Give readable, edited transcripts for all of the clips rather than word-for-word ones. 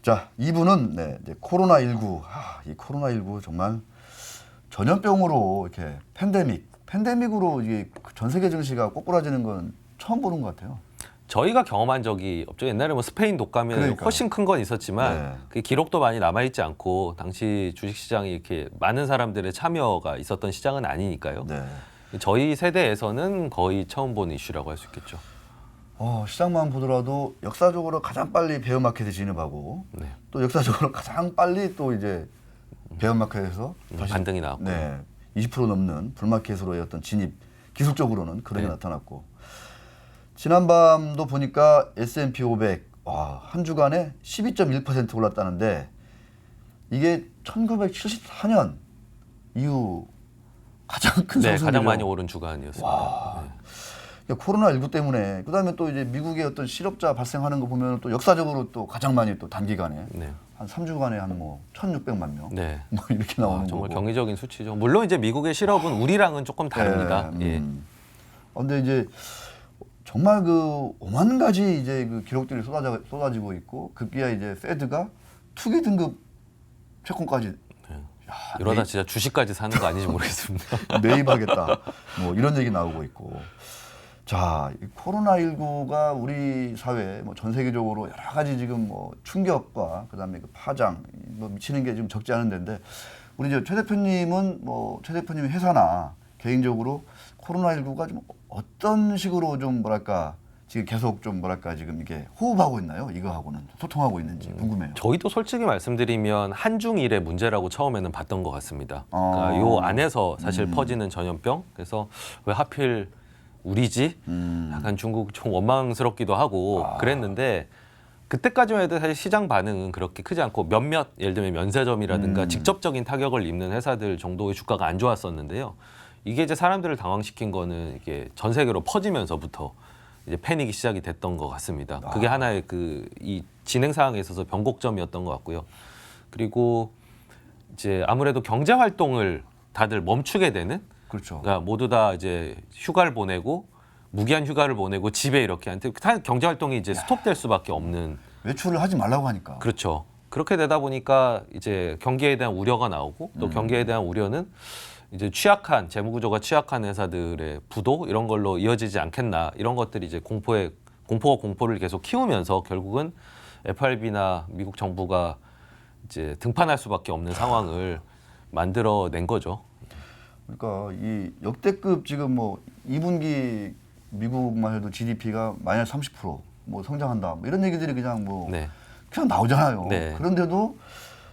자, 2부는 네, 이제 코로나19. 이 코로나19 정말 전염병으로 이렇게 팬데믹으로 이게 전 세계 증시가 꼬꾸라지는 건 처음 보는 것 같아요. 저희가 경험한 적이 없죠. 옛날에 뭐 스페인 독감이 그러니까. 훨씬 큰 건 있었지만 네. 그 기록도 많이 남아있지 않고 당시 주식시장이 이렇게 많은 사람들의 참여가 있었던 시장은 아니니까요. 네. 저희 세대에서는 거의 처음 본 이슈라고 할 수 있겠죠. 시장만 보더라도 역사적으로 가장 빨리 베어마켓에 진입하고 네. 또 역사적으로 가장 빨리 또 이제 베어마켓에서 다시 반등이 나왔고. 네, 20% 넘는 불마켓으로의 어떤 진입 기술적으로는 그런 게 네. 나타났고 지난밤도 보니까 S&P 500 한 주간에 12.1% 올랐다는데 이게 1974년 이후 가장 큰 네, 상승이죠. 가장 많이 오른 주간이었습니다. 와. 네. 그러니까 코로나19 때문에 그다음에 또 이제 미국의 어떤 실업자 발생하는 거 보면 또 역사적으로 또 가장 많이 또 단기간에 네. 한 3주간에 한 뭐 1,600만 명 네. 뭐 이렇게 나오는 정말 거고. 경이적인 수치죠. 물론 이제 미국의 실업은 우리랑은 조금 다릅니다. 예. 근데 이제 정말 그 오만 가지 이제 그 기록들이 쏟아지고 있고 급기야 이제 페드가 투기 등급 채권까지 이러다 진짜 주식까지 사는 거 아닌지 모르겠습니다. 매입하겠다 뭐 이런 얘기 나오고 있고. 자, 이 코로나19가 우리 사회 뭐 전 세계적으로 여러 가지 지금 뭐 충격과 그다음에 그 파장 뭐 미치는 게 좀 적지 않은 데인데 우리 이제 최 대표님은 뭐 최 대표님의 회사나 개인적으로 코로나19가 좀 어떤 식으로 좀 뭐랄까 지금 계속 좀 뭐랄까 지금 이게 호흡하고 있나요? 이거하고는 소통하고 있는지 궁금해요. 저희도 솔직히 말씀드리면 한중일의 문제라고 처음에는 봤던 것 같습니다. 아. 그러니까 요 안에서 사실 퍼지는 전염병. 그래서 왜 하필 우리지? 약간 중국 좀 원망스럽기도 하고 그랬는데 그때까지만 해도 사실 시장 반응은 그렇게 크지 않고 몇몇 예를 들면 면세점이라든가 직접적인 타격을 입는 회사들 정도의 주가가 안 좋았었는데요. 이게 이제 사람들을 당황시킨 거는 이게 전 세계로 퍼지면서부터 이제 패닉이 시작이 됐던 것 같습니다. 그게 하나의 이 진행 상황에 있어서 변곡점이었던 것 같고요. 그리고 이제 아무래도 경제 활동을 다들 멈추게 되는 그렇죠. 그러니까 모두 다 이제 휴가를 보내고 무기한 휴가를 보내고 집에 이렇게 한테 경제 활동이 이제 스톱될 수밖에 없는 외출을 하지 말라고 하니까. 그렇죠. 그렇게 되다 보니까 이제 경기에 대한 우려가 나오고 또 경기에 대한 우려는 이제 취약한 재무 구조가 취약한 회사들의 부도 이런 걸로 이어지지 않겠나 이런 것들이 이제 공포가 공포를 계속 키우면서 결국은 FRB나 미국 정부가 이제 등판할 수밖에 없는 상황을 만들어낸 거죠. 그러니까 이 역대급 지금 뭐 2분기 미국만 해도 GDP가 마이너스 30%뭐 성장한다 뭐 이런 얘기들이 그냥 뭐 네. 그냥 나오잖아요. 네. 그런데도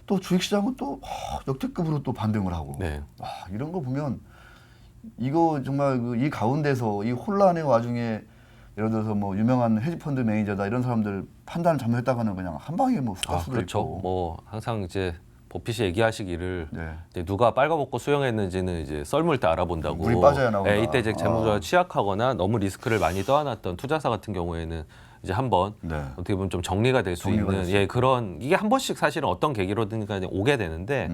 또 주식시장은 또 역대급으로 또 반등을 하고 네. 이런 거 보면 이거 정말 이 가운데서 이 혼란의 와중에 예를 들어서 뭐 유명한 헤지펀드 매니저다 이런 사람들 판단을 잘못했다가는 그냥 한 방에 뭐 훅 갈 수도 그렇죠. 있고. 뭐 항상 이제 버핏이 얘기하시기를 네. 이제 누가 빨가벗고 수영했는지는 이제 썰물 때 알아본다고. 물이 빠져야 나온다. 네, 이때 이제 재무가 취약하거나 너무 리스크를 많이 떠안았던 투자사 같은 경우에는 이제 한번 네. 어떻게 보면 좀 정리가 될 수 정리가 있는 될 수 그런 이게 한 번씩 사실은 어떤 계기로든 간에 오게 되는데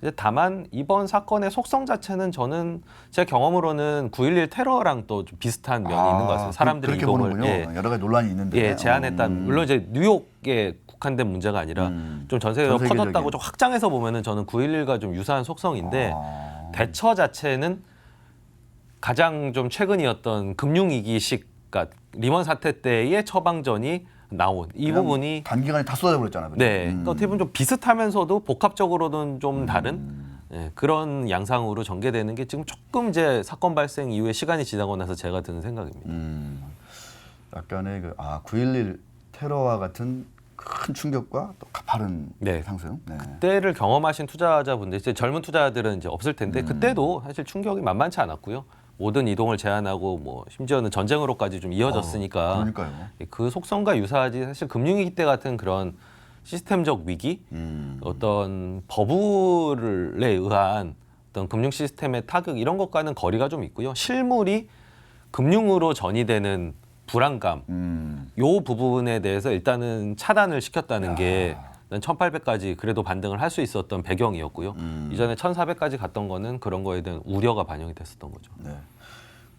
이제 다만 이번 사건의 속성 자체는 저는 제 경험으로는 9.11 테러랑 또 좀 비슷한 면이 있는 것 같습니다. 사람들이 그렇게 이동을 보는군요. 여러 가지 논란이 있는데. 제한했다는 물론 이제 뉴욕에 국한된 문제가 아니라 좀 전 세계적으로 전 세계적인. 퍼졌다고 좀 확장해서 보면은 저는 9.11과 좀 유사한 속성인데 대처 자체는 가장 좀 최근이었던 금융위기식 그러니까 리먼 사태 때의 처방전이 나온 이 부분이 단기간에 다 쏟아버렸잖아요. 네, 그러니까 어떻게 보면 좀 비슷하면서도 복합적으로는 좀 다른 그런 양상으로 전개되는 게 지금 조금 이제 사건 발생 이후에 시간이 지나고 나서 제가 드는 생각입니다. 약간의 9.11 테러와 같은 큰 충격과 또 가파른 네. 상승. 네. 그때를 경험하신 투자자분들, 이제 젊은 투자자들은 이제 없을 텐데 그때도 사실 충격이 만만치 않았고요. 모든 이동을 제한하고 뭐 심지어는 전쟁으로까지 좀 이어졌으니까 그러니까요. 그 속성과 유사하지 사실 금융위기 때 같은 그런 시스템적 위기, 어떤 버블에 의한 어떤 금융 시스템의 타격 이런 것과는 거리가 좀 있고요. 실물이 금융으로 전이되는 불안감, 요 부분에 대해서 일단은 차단을 시켰다는 게 1800까지 그래도 반등을 할 수 있었던 배경이었고요. 이전에 1400까지 갔던 거는 그런 거에 대한 우려가 반영이 됐었던 거죠. 네.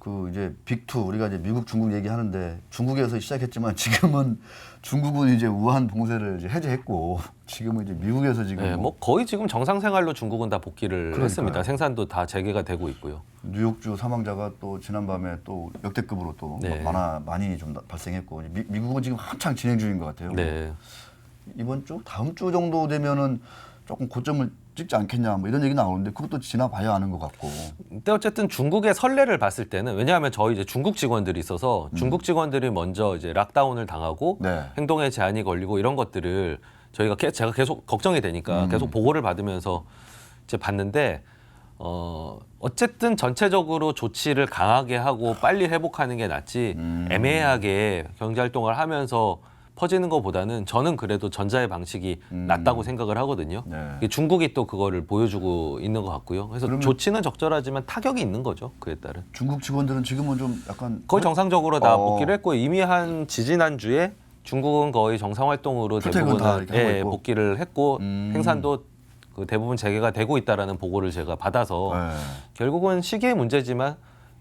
그 이제 빅2 우리가 이제 미국, 중국 얘기하는데 중국에서 시작했지만 지금은 중국은 이제 우한 봉쇄를 이제 해제했고 지금은 이제 미국에서 지금 네, 뭐 거의 지금 정상 생활로 중국은 다 복귀를 그러니까요. 했습니다. 생산도 다 재개가 되고 있고요. 뉴욕주 사망자가 또 지난밤에 또 역대급으로 또 네. 많이 좀 발생했고 미국은 지금 한창 진행 중인 것 같아요. 네. 이번 주, 다음 주 정도 되면은 조금 고점을 찍지 않겠냐 뭐 이런 얘기 나오는데 그것도 지나봐야 아는 것 같고. 근데 어쨌든 중국의 선례를 봤을 때는 왜냐하면 저희 이제 중국 직원들이 있어서 중국 직원들이 먼저 이제 락다운을 당하고 네. 행동에 제한이 걸리고 이런 것들을 제가 계속 걱정이 되니까 계속 보고를 받으면서 이제 봤는데 어쨌든 전체적으로 조치를 강하게 하고 빨리 회복하는 게 낫지 애매하게 경제 활동을 하면서 퍼지는 것보다는 저는 그래도 전자의 방식이 낫다고 생각을 하거든요. 네. 이게 중국이 또 그거를 보여주고 있는 것 같고요. 그래서 조치는 적절하지만 타격이 있는 거죠. 그에 따른. 중국 직원들은 지금은 좀 약간 거의 정상적으로 다 어. 복귀를 했고 이미 한 지지난주에 중국은 거의 정상 활동으로 출퇴근 다 대부분 이렇게 하고 있고. 복귀를 했고 생산도 그 대부분 재개가 되고 있다라는 보고를 제가 받아서 네. 결국은 시기의 문제지만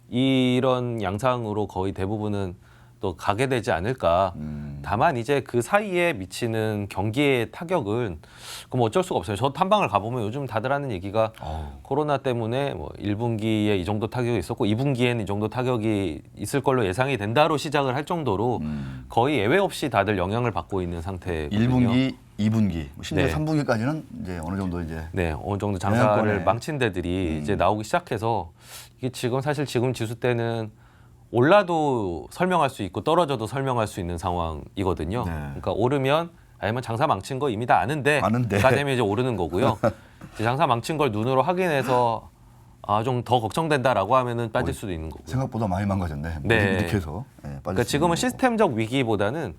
이런 양상으로 거의 대부분은 또 가게 되지 않을까. 다만 이제 그 사이에 미치는 경기의 타격은 그럼 어쩔 수가 없어요. 저 탐방을 가보면 요즘 다들 하는 얘기가 코로나 때문에 뭐 1분기에 이 정도 타격이 있었고 2분기에는 이 정도 타격이 있을 걸로 예상이 된다로 시작을 할 정도로 거의 예외 없이 다들 영향을 받고 있는 상태거든요. 1분기, 2분기, 심지어 네. 3분기까지는 이제 어느 정도 이제 네, 어느 정도 장사를 영향권에. 망친 데들이 이제 나오기 시작해서 이게 사실 지금 지수 때는 올라도 설명할 수 있고 떨어져도 설명할 수 있는 상황이거든요. 네. 그러니까 오르면 아니면 장사 망친 거 이미 다 아는데 아는데. 가 되면 이제 오르는 거고요. 이제 장사 망친 걸 눈으로 확인해서 좀 더 걱정된다라고 하면은 빠질 수도 있는 거고요. 생각보다 많이 망가졌네. 네. 이렇게 해서. 그러니까 지금은 시스템적 위기보다는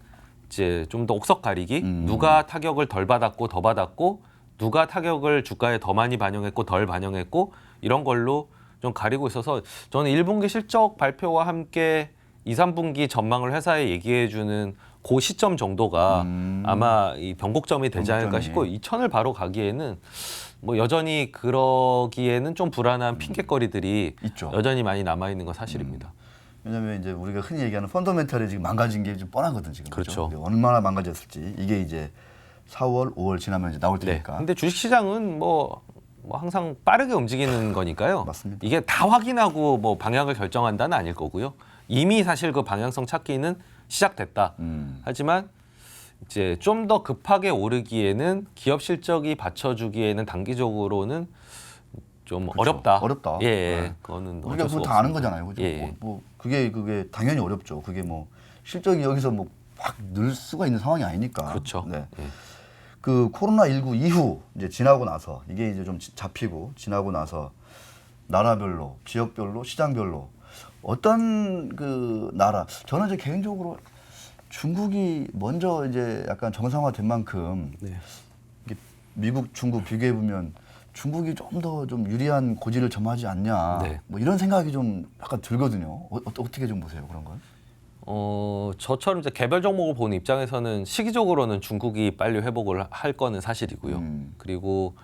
이제 좀 더 옥석 가리기, 누가 타격을 덜 받았고 더 받았고, 누가 타격을 주가에 더 많이 반영했고 덜 반영했고 이런 걸로 좀 가리고 있어서 저는 1분기 실적 발표와 함께 2, 3분기 전망을 회사에 얘기해주는 그 시점 정도가 아마 이 변곡점이 되지 않을까 싶고 2천을 바로 가기에는 뭐 여전히 그러기에는 좀 불안한 핑계거리들이 있죠. 여전히 많이 남아 있는 건 사실입니다. 왜냐하면 이제 우리가 흔히 얘기하는 펀더멘털이 지금 망가진 게 좀 뻔하거든 지금. 그렇죠. 근데 얼마나 망가졌을지 이게 이제 4월, 5월 지나면 이제 나올 네. 테니까. 근데 주식시장은 뭐 항상 빠르게 움직이는 거니까요. 맞습니다. 이게 다 확인하고 뭐 방향을 결정한다는 아닐 거고요. 이미 사실 그 방향성 찾기는 시작됐다. 하지만 이제 좀 더 급하게 오르기에는 기업 실적이 받쳐주기에는 단기적으로는 좀 그렇죠. 어렵다. 어렵다. 예, 네. 그거는 우리가 어쩔 그거 수가 다 아는 없습니다. 거잖아요. 그죠? 예. 뭐 그게 당연히 어렵죠. 그게 뭐 실적이 여기서 뭐 확 늘 수가 있는 상황이 아니니까. 그렇죠. 네. 예. 그 코로나19 이후 이제 지나고 나서 이게 이제 좀 잡히고 지나고 나서 나라별로, 지역별로, 시장별로 어떤 그 나라 저는 이제 개인적으로 중국이 먼저 이제 약간 정상화된 만큼 네. 이게 미국, 중국 비교해 보면 중국이 좀 더 좀 유리한 고지를 점하지 않냐. 네. 뭐 이런 생각이 좀 약간 들거든요. 어떻게 좀 보세요 그런 건? 저처럼 이제 개별 종목을 보는 입장에서는 시기적으로는 중국이 빨리 회복을 할 거는 사실이고요. 그리고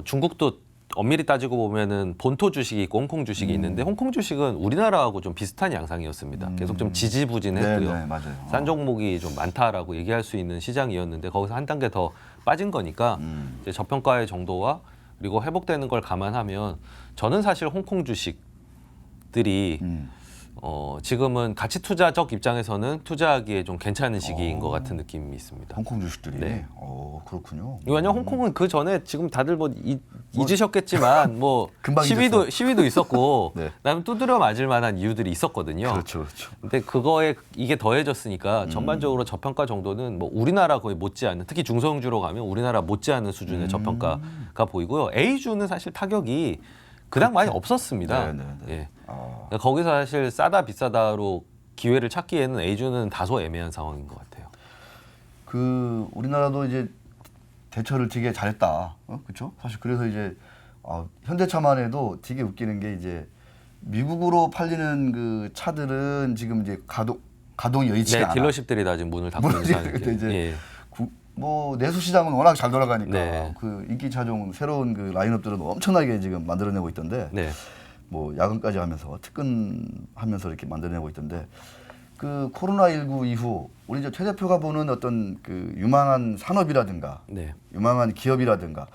중국도 엄밀히 따지고 보면은 본토 주식이 있고 홍콩 주식이 있는데 홍콩 주식은 우리나라하고 좀 비슷한 양상이었습니다. 계속 좀 지지부진했고요. 네, 맞아요. 싼 종목이 좀 많다라고 얘기할 수 있는 시장이었는데 거기서 한 단계 더 빠진 거니까 이제 저평가의 정도와 그리고 회복되는 걸 감안하면 저는 사실 홍콩 주식들이 지금은 가치 투자적 입장에서는 투자하기에 좀 괜찮은 시기인 것 같은 느낌이 있습니다. 홍콩 주식들이. 네. 그렇군요. 왜냐면 홍콩은 그 전에 지금 다들 잊으셨겠지만 뭐 금방 시위도 있었고 네. 그다음에 두드려 맞을 만한 이유들이 있었거든요. 그렇죠. 근데 그거에 이게 더해졌으니까 전반적으로 저평가 정도는 뭐 우리나라 거의 못지않은 특히 중소형주로 가면 우리나라 못지않은 수준의 저평가가 보이고요. A주는 사실 타격이 그닥 많이 없었습니다. 네. 예. 그러니까 거기서 사실 싸다 비싸다로 기회를 찾기에는 A주는 다소 애매한 상황인 것 같아요. 그 우리나라도 이제 대처를 되게 잘했다. 그렇죠? 사실 그래서 이제 현대차만 해도 되게 웃기는 게 이제 미국으로 팔리는 그 차들은 지금 이제 가동이 여의치가 네, 않아. 딜러십들이 다 지금 문을 닫고 있는 근데 이제 상황이에요. 뭐 내수 시장은 워낙 잘 돌아가니까 네. 그 인기 차종 새로운 그 라인업들은 엄청나게 지금 만들어내고 있던데 네. 뭐 야근까지 하면서 특근하면서 이렇게 만들어내고 있던데 그 코로나19 이후 우리 이제 최 대표가 보는 어떤 그 유망한 산업이라든가 네. 유망한 기업이라든가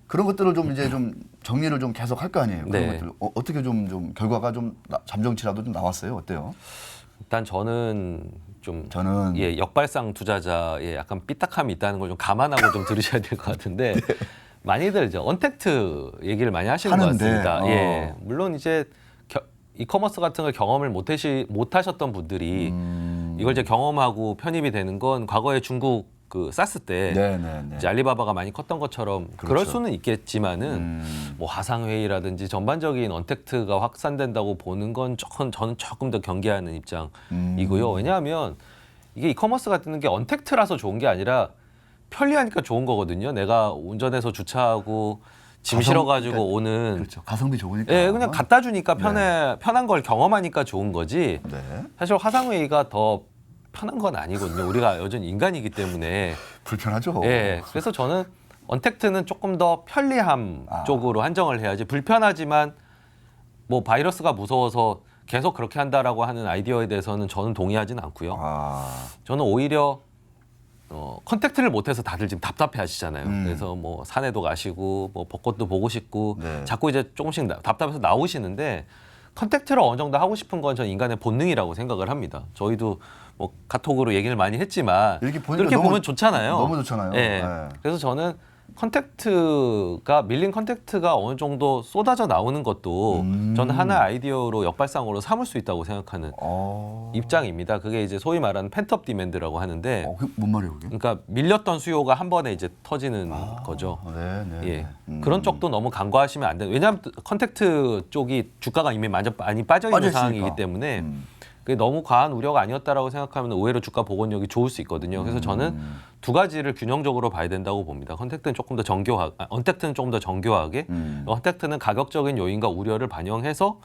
그런 것들을 좀 이제 좀 정리를 좀 계속 할 거 아니에요. 그런 네. 것들 어떻게 좀 결과가 좀 잠정치라도 좀 나왔어요. 어때요? 일단 저는 좀 저는 예, 역발상 투자자의 약간 삐딱함이 있다는 걸 좀 감안하고 좀 들으셔야 될 것 같은데 많이들 이제 언택트 얘기를 많이 하시는 것 하는데, 같습니다. 예, 물론 이제 이커머스 같은 걸 경험을 못하셨던 분들이 이걸 이제 경험하고 편입이 되는 건 과거에 중국 그 사스 때 네네네. 이제 알리바바가 많이 컸던 것처럼 그럴 그렇죠. 수는 있겠지만은 뭐 화상회의라든지 전반적인 언택트가 확산된다고 보는 건 저는 조금 더 경계하는 입장이고요. 왜냐하면 이게 이커머스 같은 게 언택트라서 좋은 게 아니라 편리하니까 좋은 거거든요. 내가 운전해서 주차하고 짐 실어가지고 그러니까, 오는 그렇죠. 가성비 좋으니까. 예, 그냥 갖다 주니까 편한 걸 경험하니까 좋은 거지. 네. 사실 화상회의가 더 편한 건 아니거든요. 우리가 여전히 인간이기 때문에. 불편하죠. 예, 그래서 저는 언택트는 조금 더 편리함 쪽으로 한정을 해야지. 불편하지만 뭐 바이러스가 무서워서 계속 그렇게 한다라고 하는 아이디어에 대해서는 저는 동의하지는 않고요. 저는 오히려 컨택트를 못해서 다들 지금 답답해 하시잖아요. 그래서 뭐 산에도 가시고 뭐 벚꽃도 보고 싶고 네. 자꾸 이제 조금씩 답답해서 나오시는데 컨택트를 어느 정도 하고 싶은 건 전 인간의 본능이라고 생각을 합니다. 저희도 뭐 카톡으로 얘기를 많이 했지만 이렇게 보니까 그렇게 너무, 보면 좋잖아요. 너무 좋잖아요. 예. 네. 그래서 저는 밀린 컨택트가 어느 정도 쏟아져 나오는 것도 저는 하나의 아이디어로 역발상으로 삼을 수 있다고 생각하는 입장입니다. 그게 이제 소위 말하는 펜트업 디맨드라고 하는데 그게 뭔 말이에요, 그게? 그러니까 밀렸던 수요가 한 번에 이제 터지는 거죠. 네. 예. 그런 쪽도 너무 간과하시면 안 돼요. 왜냐하면 컨택트 쪽이 주가가 이미 많이 빠져 있는 빠져있으니까. 상황이기 때문에 그게 너무 과한 우려가 아니었다라고 생각하면 오히려 주가 복원력이 좋을 수 있거든요. 그래서 저는 두 가지를 균형적으로 봐야 된다고 봅니다. 언택트는 조금 더 정교하게, 언택트는 가격적인 요인과 우려를 반영해서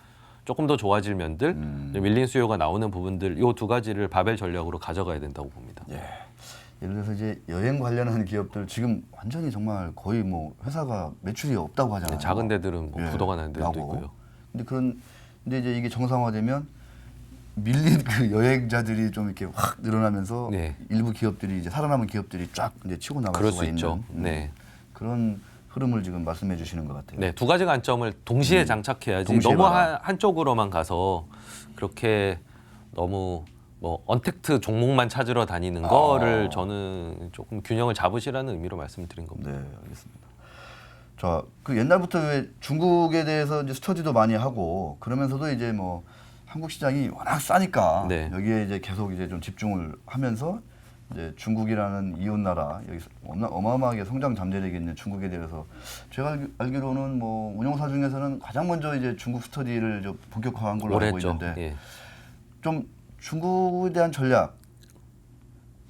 조금 더 좋아질 면들, 밀린 수요가 나오는 부분들, 이 두 가지를 바벨 전략으로 가져가야 된다고 봅니다. 예. 예를 들어서 이제 여행 관련한 기업들 지금 완전히 정말 거의 뭐 회사가 매출이 없다고 하잖아요. 작은 데들은 뭐 부도가 나는 데도 나고. 있고요. 근데 이제 이게 정상화되면 밀린 그 여행자들이 좀 이렇게 확 늘어나면서 네. 일부 기업들이 이제 살아남은 기업들이 쫙 이제 치고 나갈 그럴 수가 수 있죠. 있는 네. 그런 흐름을 지금 말씀해 주시는 것 같아요. 네, 두 가지 관점을 동시에 장착해야지 동시에 너무 봐라. 한쪽으로만 가서 그렇게 너무 뭐 언택트 종목만 찾으러 다니는 거를 저는 조금 균형을 잡으시라는 의미로 말씀드린 겁니다. 네, 알겠습니다. 자, 그 옛날부터 왜 중국에 대해서 이제 스터디도 많이 하고 그러면서도 이제 뭐 한국 시장이 워낙 싸니까 네. 여기에 이제 계속 이제 좀 집중을 하면서 이제 중국이라는 이웃 나라 여기 어마어마하게 성장 잠재력이 있는 중국에 대해서 제가 알기로는 뭐 운용사 중에서는 가장 먼저 이제 중국 스터디를 좀 본격화한 걸로 오래 알고 했죠. 있는데 예. 좀 중국에 대한 전략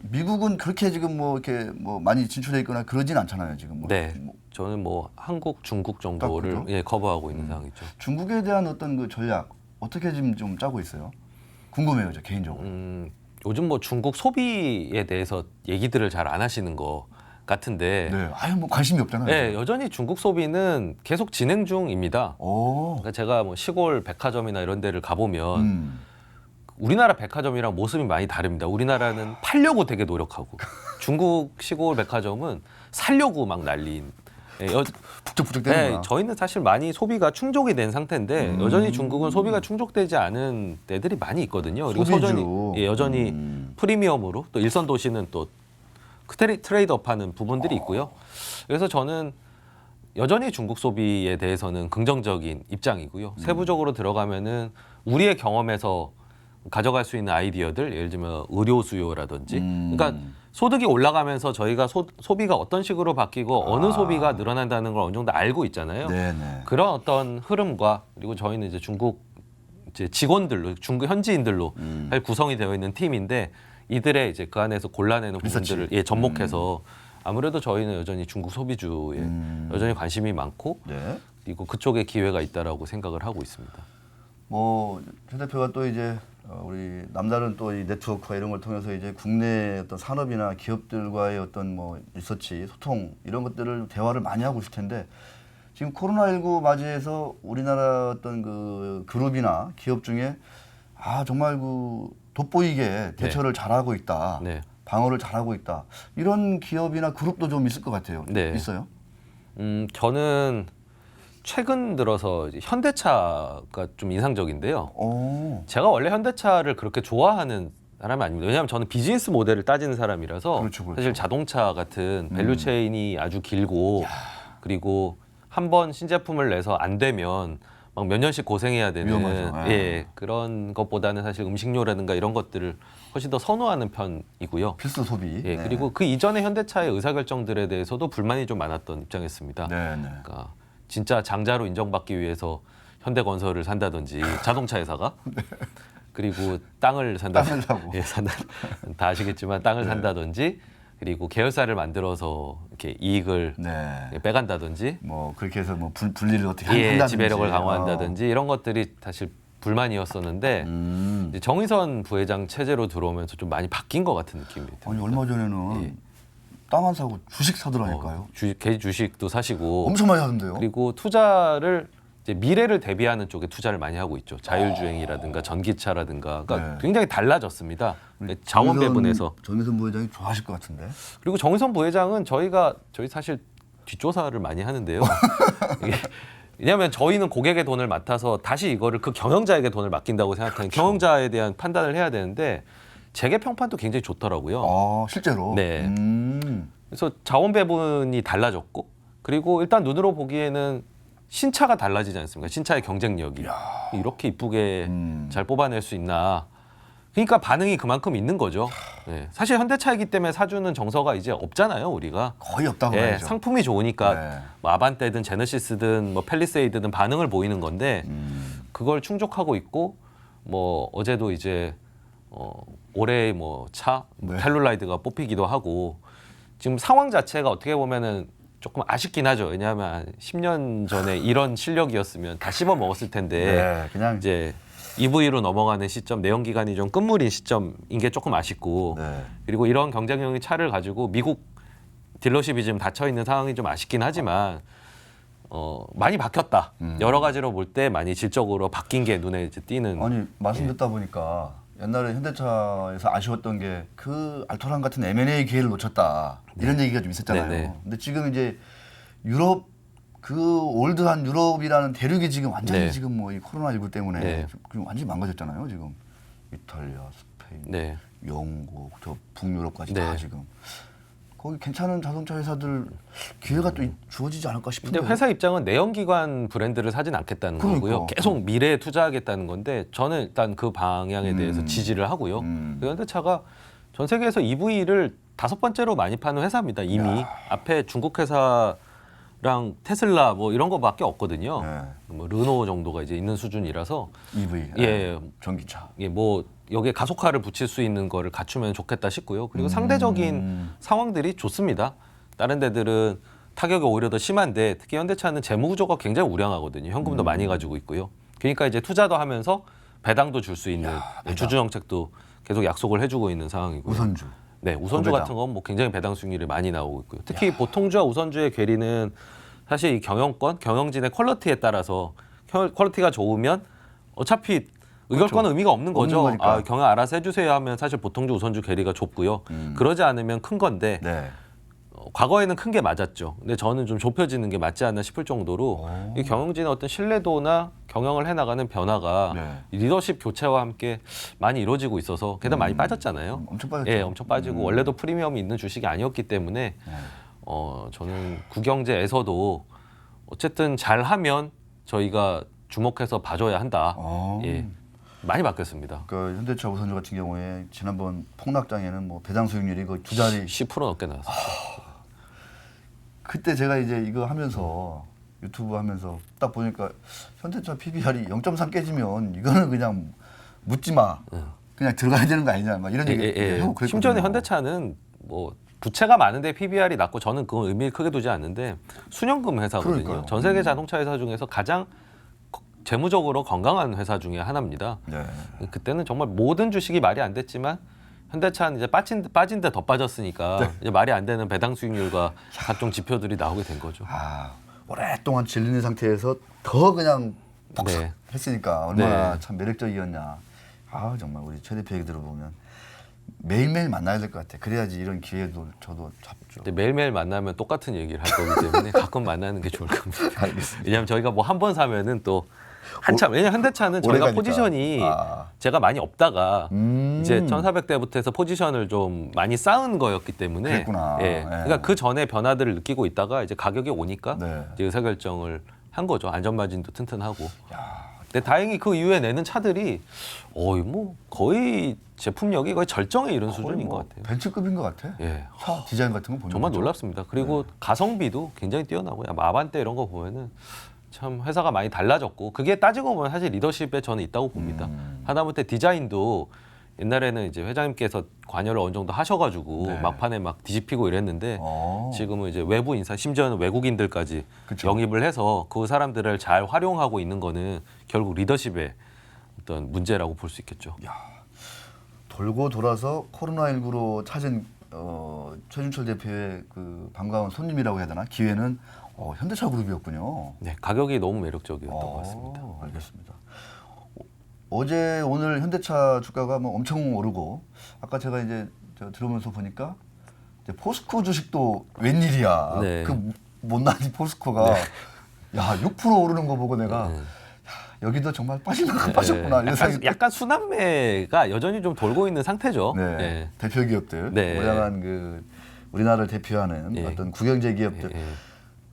미국은 그렇게 지금 뭐 이렇게 뭐 많이 진출해 있거나 그러진 않잖아요 지금. 네, 저는 뭐 한국, 중국 정도를 그죠? 예, 커버하고 있는 상황이죠. 중국에 대한 어떤 그 전략 어떻게 지금 좀 짜고 있어요? 궁금해요, 저 개인적으로. 요즘 뭐 중국 소비에 대해서 얘기들을 잘 안 하시는 것 같은데, 네, 아유 뭐 관심이 없잖아요. 네, 여전히 중국 소비는 계속 진행 중입니다. 오, 그러니까 제가 뭐 시골 백화점이나 이런 데를 가보면 우리나라 백화점이랑 모습이 많이 다릅니다. 우리나라는 팔려고 되게 노력하고 중국 시골 백화점은 살려고 막 난리인. 북적북적 되는구나. 네, 저희는 사실 많이 소비가 충족이 된 상태인데 여전히 중국은 소비가 충족되지 않은 데들이 많이 있거든요. 그리고 소비주. 여전히 프리미엄으로 또 일선 도시는 또 트레이드업하는 부분들이 있고요. 그래서 저는 여전히 중국 소비에 대해서는 긍정적인 입장이고요. 세부적으로 들어가면은 우리의 경험에서 가져갈 수 있는 아이디어들, 예를 들면 의료 수요라든지, 그러니까 소득이 올라가면서 저희가 소비가 어떤 식으로 바뀌고 어느 소비가 늘어난다는 걸 어느 정도 알고 있잖아요. 네네. 그런 어떤 흐름과 그리고 저희는 이제 중국 이제 직원들로, 중국 현지인들로 구성이 되어 있는 팀인데 이들의 이제 그 안에서 골라내는 부분들을 접목해서 아무래도 저희는 여전히 중국 소비주에 여전히 관심이 많고 네. 그리고 그쪽에 기회가 있다라고 생각을 하고 있습니다. 뭐 최 대표가 또 이제 우리 남다른 또 이 네트워크와 이런 걸 통해서 이제 국내 어떤 산업이나 기업들과의 어떤 뭐 리서치, 소통 이런 것들을 대화를 많이 하고 있을 텐데 지금 코로나19 맞이해서 우리나라 어떤 그 그룹이나 기업 중에 정말 그 돋보이게 대처를 잘하고 있다. 네. 방어를 잘하고 있다. 이런 기업이나 그룹도 좀 있을 것 같아요. 네. 있어요? 저는 최근 들어서 이제 현대차가 좀 인상적인데요. 오. 제가 원래 현대차를 그렇게 좋아하는 사람이 아닙니다. 왜냐하면 저는 비즈니스 모델을 따지는 사람이라서 그렇죠. 사실 자동차 같은 밸류체인이 아주 길고 그리고 한 번 신제품을 내서 안 되면 막 몇 년씩 고생해야 되는 위험하죠. 예, 그런 것보다는 사실 음식료라든가 이런 것들을 훨씬 더 선호하는 편이고요. 필수 소비. 예, 그리고 그 이전의 현대차의 의사결정들에 대해서도 불만이 좀 많았던 입장이었습니다. 네. 그러니까 진짜 장자로 인정받기 위해서 현대건설을 산다든지 자동차 회사가 그리고 땅을 산다든지 땅을 사고. 예, 다 아시겠지만 땅을 산다든지 그리고 계열사를 만들어서 이렇게 이익을 네. 빼간다든지 뭐 그렇게 해서 뭐 분리를 어떻게 예, 한다든지. 지배력을 강화한다든지 이런 것들이 사실 불만이었었는데 이제 정의선 부회장 체제로 들어오면서 좀 많이 바뀐 것 같은 느낌이 듭니다. 아니 얼마 전에는 예. 땅 안 사고 주식 사더라니까요. 개 주식도 사시고 엄청 많이 하던데요. 그리고 투자를 이제 미래를 대비하는 쪽에 투자를 많이 하고 있죠. 자율주행이라든가 전기차라든가 그러니까 네. 굉장히 달라졌습니다. 자원 배분에서 정의선 부회장이 좋아하실 것 같은데. 그리고 정의선 부회장은 저희 사실 뒷조사를 많이 하는데요. 이게 왜냐하면 저희는 고객의 돈을 맡아서 다시 이거를 그 경영자에게 돈을 맡긴다고 생각하는 경영자에 대한 판단을 해야 되는데 재계 평판도 굉장히 좋더라고요. 실제로. 네. 그래서 자원 배분이 달라졌고 그리고 일단 눈으로 보기에는 신차가 달라지지 않습니까? 신차의 경쟁력이 이렇게 이쁘게 잘 뽑아낼 수 있나? 그러니까 반응이 그만큼 있는 거죠. 네. 사실 현대차이기 때문에 사주는 정서가 이제 없잖아요, 우리가. 거의 없다고 예, 봐야죠. 상품이 좋으니까 네. 뭐 아반떼든 제네시스든 뭐 팰리세이드든 반응을 보이는 건데 그걸 충족하고 있고 뭐 어제도 이제 올해의 뭐 차 네. 텔룰라이드가 뽑히기도 하고 지금 상황 자체가 어떻게 보면은 조금 아쉽긴 하죠. 왜냐하면 10년 전에 이런 실력이었으면 다 씹어 먹었을 텐데 네, 그냥 이제 EV로 넘어가는 시점, 내연기관이 좀 끝물인 시점인 게 조금 아쉽고 네. 그리고 이런 경쟁력의 차를 가지고 미국 딜러십이 지금 닫혀 있는 상황이 좀 아쉽긴 하지만 많이 바뀌었다. 여러 가지로 볼 때 많이 질적으로 바뀐 게 눈에 이제 띄는. 아니 말씀 듣다 보니까 옛날에 현대차에서 아쉬웠던 게 그 알토란 같은 M&A 기회를 놓쳤다 이런 얘기가 좀 있었잖아요. 네. 근데 지금 이제 유럽 그 올드한 유럽이라는 대륙이 지금 완전히 네. 지금 뭐 이 코로나19 때문에 네. 지금 완전히 망가졌잖아요. 지금 이탈리아, 스페인, 네. 영국, 저 북유럽까지 네. 다 지금 거기 괜찮은 자동차 회사들 기회가 또 주어지지 않을까 싶은데. 근데 회사 입장은 내연기관 브랜드를 사진 않겠다는 그러니까. 거고요. 계속 미래에 투자하겠다는 건데 저는 일단 그 방향에 대해서 지지를 하고요. 그 현대차가 전 세계에서 EV를 5번째로 많이 파는 회사입니다. 이미 앞에 중국 회사랑 테슬라 뭐 이런 거밖에 없거든요. 네. 뭐 르노 정도가 이제 있는 수준이라서 EV, 예. 전기차. 예, 뭐 여기에 가속화를 붙일 수 있는 거를 갖추면 좋겠다 싶고요. 그리고 상대적인 상황들이 좋습니다. 다른 데들은 타격이 오히려 더 심한데 특히 현대차는 재무 구조가 굉장히 우량하거든요. 현금도 많이 가지고 있고요. 그러니까 이제 투자도 하면서 배당도 줄 수 있는 주주 정책도 계속 약속을 해주고 있는 상황이고요. 우선주. 네, 우선주 고배당. 같은 건 뭐 굉장히 배당 수익률이 많이 나오고 있고요. 특히 보통주와 우선주의 괴리는 사실 이 경영권, 경영진의 퀄리티에 따라서 퀄리티가 좋으면 어차피 의결권은 의미가 없는 거죠. 없는 거니까. 경영 알아서 해주세요 하면 사실 보통주, 우선주 괴리가 좁고요. 그러지 않으면 큰 건데 네. 과거에는 큰 게 맞았죠. 근데 저는 좀 좁혀지는 게 맞지 않나 싶을 정도로 이 경영진의 어떤 신뢰도나 경영을 해나가는 변화가 네. 리더십 교체와 함께 많이 이루어지고 있어서 게다가 많이 빠졌잖아요. 엄청 빠졌죠. 예, 엄청 빠지고 원래도 프리미엄이 있는 주식이 아니었기 때문에 저는 구경제에서도 어쨌든 잘하면 저희가 주목해서 봐줘야 한다. 예, 많이 바뀌었습니다. 그 현대차 우선주 같은 경우에 지난번 폭락장에는 뭐 배당 수익률이 거의 두 자리. 10% 넘게 나왔어요. 그때 제가 이제 이거 하면서 유튜브 하면서 딱 보니까 현대차 PBR이 0.3 깨지면 이거는 그냥 묻지 마. 그냥 들어가야 되는 거 아니냐. 막 이런 얘기 하고 그랬거든요. 심지어는 현대차는 뭐 부채가 많은데 PBR이 낮고 저는 그건 의미를 크게 두지 않는데 순연금 회사거든요. 그러니까요. 전 세계 자동차 회사 중에서 가장 재무적으로 건강한 회사 중에 하나입니다. 네. 그때는 정말 모든 주식이 말이 안 됐지만 현대차는 이제 빠진 데 더 빠졌으니까 이제 말이 안 되는 배당 수익률과 각종 지표들이 나오게 된 거죠. 오랫동안 질리는 상태에서 더 그냥 폭삭 네. 했으니까 얼마나 네. 참 매력적이었냐. 아 정말 우리 최 대표 얘기 들어보면 매일매일 만나야 될 것 같아. 그래야지 이런 기회도 저도 잡죠. 근데 매일매일 만나면 똑같은 얘기를 할 거기 때문에 가끔 만나는 게 좋을 겁니다. 알겠습니다. 왜냐하면 저희가 뭐 한 번 사면은 또 한참, 왜냐면 현대차는 오래 저희가 가니까. 포지션이 아. 제가 많이 없다가 이제 음. 1400대부터 해서 포지션을 좀 많이 쌓은 거였기 때문에 그랬구나. 예. 예. 그러니까 그 전에 변화들을 느끼고 있다가 이제 가격이 오니까 네. 이제 의사결정을 한 거죠. 안전마진도 튼튼하고. 야, 근데 다행히 그 이후에 내는 차들이 뭐 거의 제품력이 거의 절정에 이른 수준인 뭐 것 같아요. 벤츠급인 것 같아. 예. 차 디자인 같은 거 보면 정말 그죠? 놀랍습니다. 그리고 가성비도 굉장히 뛰어나고요. 아반떼 이런 거 보면은 참 회사가 많이 달라졌고 그게 따지고 보면 사실 리더십에 저는 있다고 봅니다. 하다못해 디자인도 옛날에는 이제 회장님께서 관여를 어느 정도 하셔가지고 네. 막판에 막 뒤집히고 이랬는데 어. 지금은 이제 외부 인사 심지어는 외국인들까지 그쵸. 영입을 해서 그 사람들을 잘 활용하고 있는 거는 결국 리더십의 어떤 문제라고 볼 수 있겠죠. 돌고 돌아서 코로나19로 찾은 최준철 대표의 그 반가운 손님이라고 해야 되나 기회는 현대차 그룹이었군요. 네, 가격이 너무 매력적이었던 것 같습니다. 알겠습니다. 어제 오늘 현대차 주가가 뭐 엄청 오르고 아까 제가 이제 들으면서 보니까 이제 포스코 주식도 웬일이야. 네. 그 못난이 포스코가 야 6% 오르는 거 보고 내가 네. 야, 여기도 정말 빠졌구나. 이런 생각이 약간 순환매가 여전히 좀 돌고 있는 상태죠. 네. 예. 대표 기업들, 네. 우량한 그 우리나라를 대표하는 예. 어떤 국영제 기업들 예.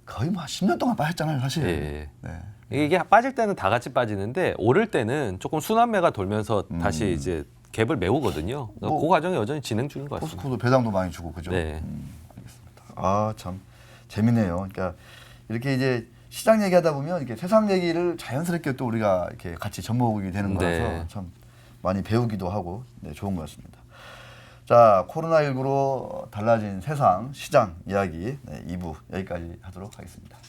거의 뭐 10년 동안 빠졌잖아요, 사실. 예. 네. 이게 빠질 때는 다 같이 빠지는데 오를 때는 조금 순환매가 돌면서 다시 이제 갭을 메우거든요. 그러니까 뭐, 그 과정이 여전히 진행 중인 것 같습니다. 포스코도 배당도 많이 주고 그죠? 네. 알겠습니다. 아 참 재밌네요. 그러니까 이렇게 이제 시장 얘기하다 보면 이렇게 세상 얘기를 자연스럽게 또 우리가 이렇게 같이 접목이 되는 거라서 네. 참 많이 배우기도 하고 네, 좋은 것 같습니다. 자, 코로나19로 달라진 세상, 시장 이야기 2부 여기까지 하도록 하겠습니다.